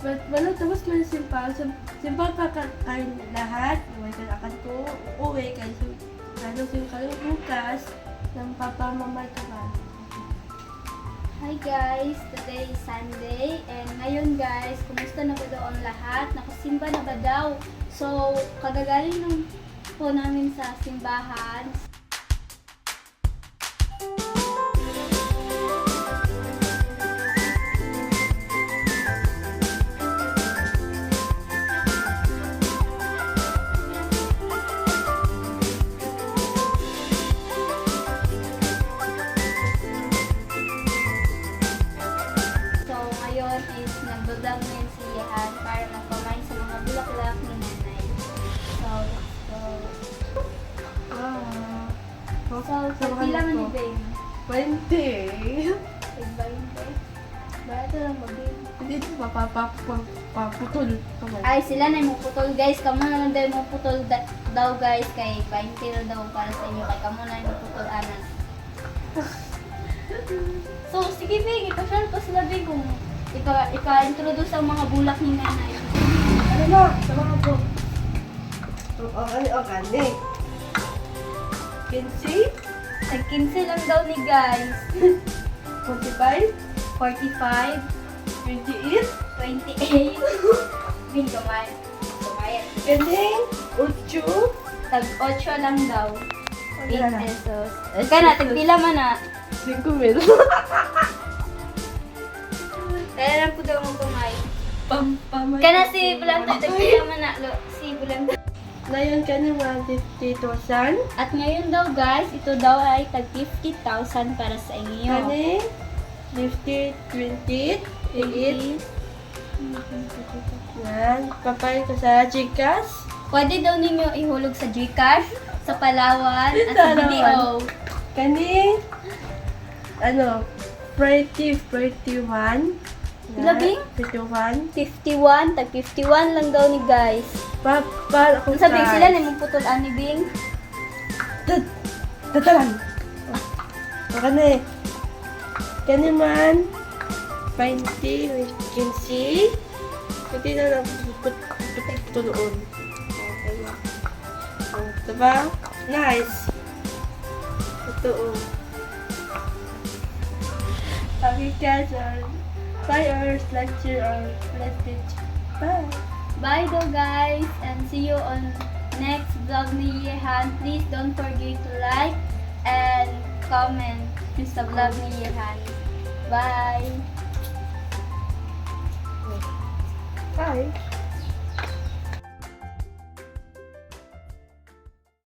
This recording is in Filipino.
Wala, tapos ko yung simpa. Simpa pa kain lahat. Uwi ka akan ko. Uwi kayo. Lalo kayo bukas. Ng papa, mama, ito ba? Hi guys! Today is Sunday and ngayon guys, kumusta na ba daw ang lahat? Nakasimba na ba daw? So, kagagaling nung po namin sa simbahan. Is nagbablog ngayon si Yehan para magpamain sa mga bulaklak ni nanay. So, let's go. So, pila man ni Babe? 20. Ba ito lang mag-babe? Hindi ito papaputol. Ay, sila na yung putol guys. Kamo naman daw yung putol daw guys. Kay 20 na daw para sa inyo. Kay kamo na yung putol anas. So, sige Bing, ipashare ko sila Bing kung ipa-introduce ang mga bulak ni nanay. Ano na? Sa mga po. Ano? Kinsi? Nag-15 lang daw ni guys. 45? 45, 28? 28. Bing, kumayan. Galing? 8? Tag-8 lang daw. 8 Wala na. pesos. Kana, tagpila man na. 5,000. Kaya lang po daw mong kumain. Pamay. Kana si Bulantoy, tagpila man na. Si Bulantoy. Ngayon ka naman 50,000. At ngayon daw guys, ito daw ay tag 50,000 para sa inyo. Kani? 50, 20, 8. Yan. Papayin ko sa Gcash. Pwede daw ninyo ihulog sa Gcash, sa Palawan, at sa BDO. Kani? Ano? Pretty 1. Labing? 51. 51, tag 51 lang daw ni guys. Papa, ako Kung sabi sila na mong putol ani Bing. Tatalan. Kani? Kani man. 20, 15. Pwede na lang tuloon. Okay na. Diba? Nice. Ito. Okay guys, bye or lecture or message. Bye. Bye though guys, and see you on next vlog ni Yehan. Please don't forget to like and comment sa vlog ni Yehan. Bye! Bye.